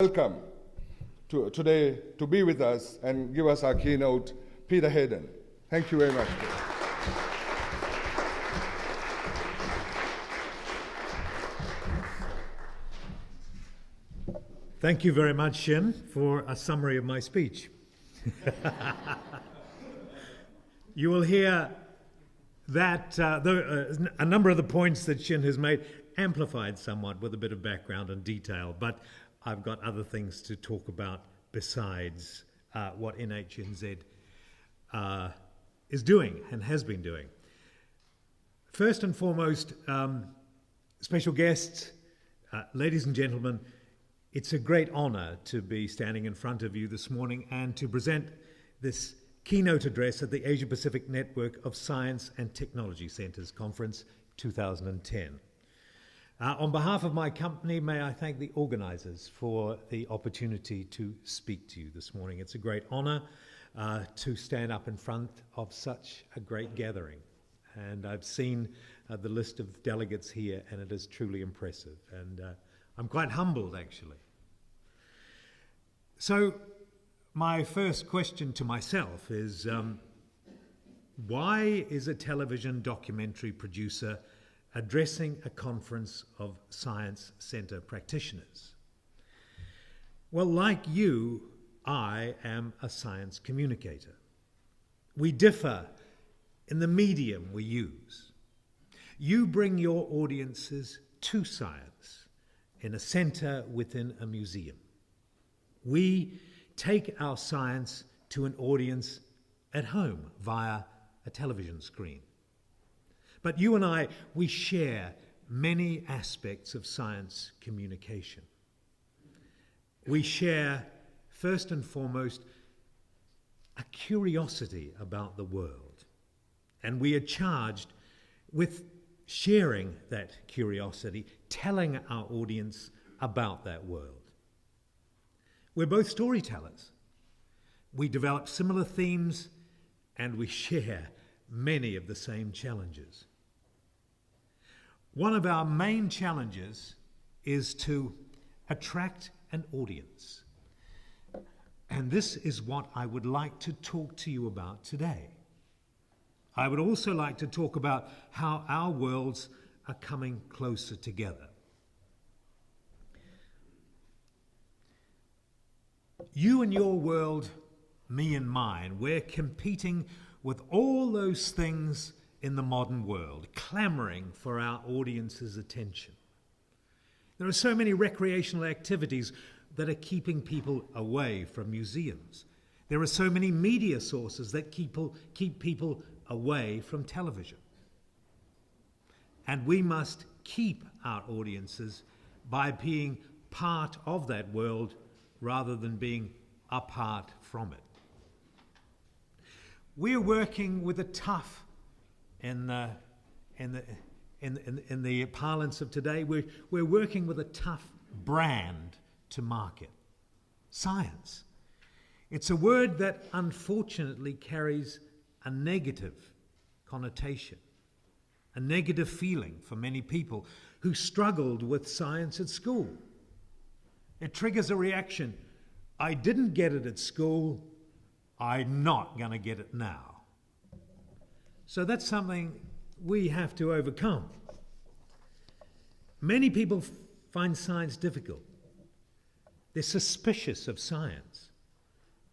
Welcome today to be with us and give us our keynote, Peter Hayden. Thank you very much. Thank you very much, Shin, for a summary of my speech. You will hear that a number of the points that Shin has made amplified somewhat with a bit of background and detail, but I've got other things to talk about besides what NHNZ is doing and has been doing. First and foremost, special guests, ladies and gentlemen, it's a great honour to be standing in front of you this morning and to present this keynote address at the Asia Pacific Network of Science and Technology Centres Conference 2010. On behalf of my company, may I thank the organisers for the opportunity to speak to you this morning. It's a great honour to stand up in front of such a great gathering. And I've seen the list of delegates here, and it is truly impressive. And I'm quite humbled, actually. So my first question to myself is, why is a television documentary producer addressing a conference of science centre practitioners? Well, like you, I am a science communicator. We differ in the medium we use. You bring your audiences to science in a centre within a museum. We take our science to an audience at home via a television screen. But you and I, we share many aspects of science communication. We share, first and foremost, a curiosity about the world. And we are charged with sharing that curiosity, telling our audience about that world. We're both storytellers. We develop similar themes and we share many of the same challenges. One of our main challenges is to attract an audience. And this is what I would like to talk to you about today. I would also like to talk about how our worlds are coming closer together. You and your world, me and mine, we're competing with all those things in the modern world, clamouring for our audience's attention. There are so many recreational activities that are keeping people away from museums. There are so many media sources that keep people away from television. And we must keep our audiences by being part of that world rather than being apart from it. We're working with a tough, in the parlance of today, we're working with a tough brand to market. Science. It's a word that unfortunately carries a negative connotation, a negative feeling for many people who struggled with science at school. It triggers a reaction. I didn't get it at school. I'm not going to get it now. So that's something we have to overcome. Many people find science difficult. They're suspicious of science.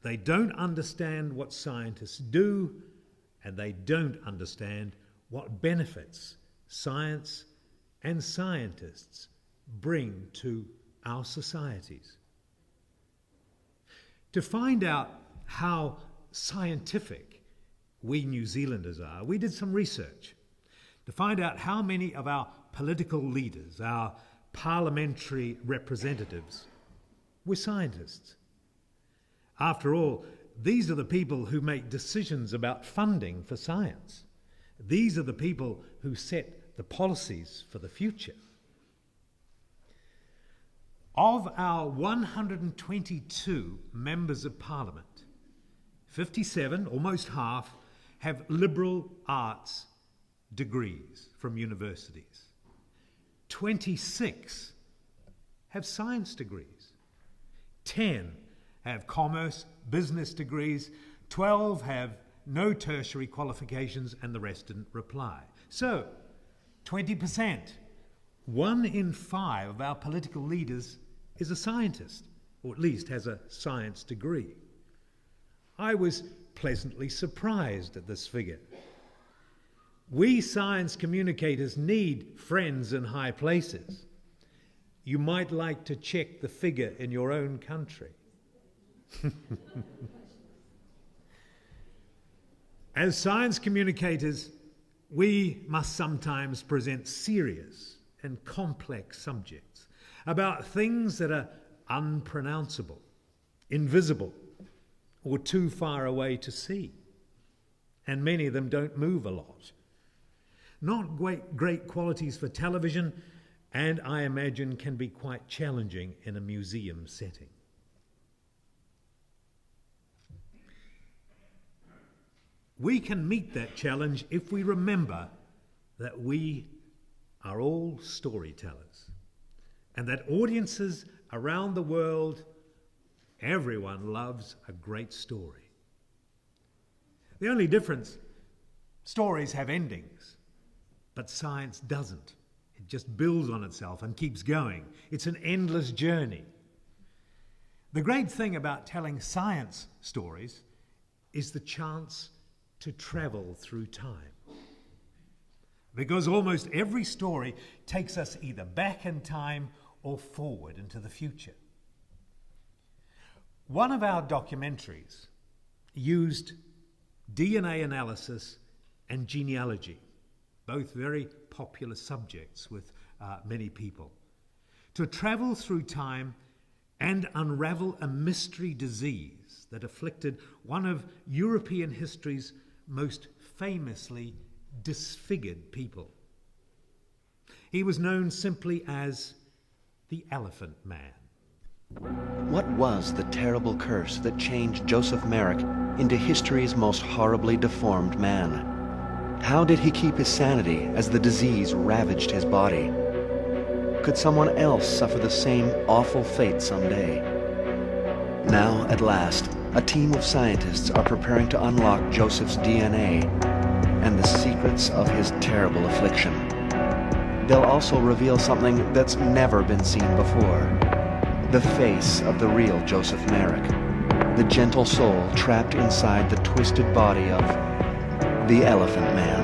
They don't understand what scientists do, and they don't understand what benefits science and scientists bring to our societies. To find out how scientific we New Zealanders are, we did some research to find out how many of our political leaders, our parliamentary representatives, were scientists. After all, these are the people who make decisions about funding for science. These are the people who set the policies for the future. Of our 122 members of Parliament, 57, almost half, have liberal arts degrees from universities. 26 have science degrees. 10 have commerce, business degrees, 12 have no tertiary qualifications, and the rest didn't reply. So, 20%. 1 in 5 of our political leaders is a scientist, or at least has a science degree. I was pleasantly surprised at this figure. We science communicators need friends in high places. You might like to check the figure in your own country. As science communicators, we must sometimes present serious and complex subjects about things that are unpronounceable, invisible, or too far away to see. And many of them don't move a lot. Not great qualities for television, and I imagine can be quite challenging in a museum setting. We can meet that challenge if we remember that we are all storytellers, and that audiences around the world, everyone loves a great story. The only difference, stories have endings, but science doesn't. It just builds on itself and keeps going. It's an endless journey. The great thing about telling science stories is the chance to travel through time. Because almost every story takes us either back in time or forward into the future. One of our documentaries used DNA analysis and genealogy, both very popular subjects with many people, to travel through time and unravel a mystery disease that afflicted one of European history's most famously disfigured people. He was known simply as the Elephant Man. What was the terrible curse that changed Joseph Merrick into history's most horribly deformed man? How did he keep his sanity as the disease ravaged his body? Could someone else suffer the same awful fate someday? Now, at last, a team of scientists are preparing to unlock Joseph's DNA and the secrets of his terrible affliction. They'll also reveal something that's never been seen before: the face of the real Joseph Merrick, the gentle soul trapped inside the twisted body of the Elephant Man.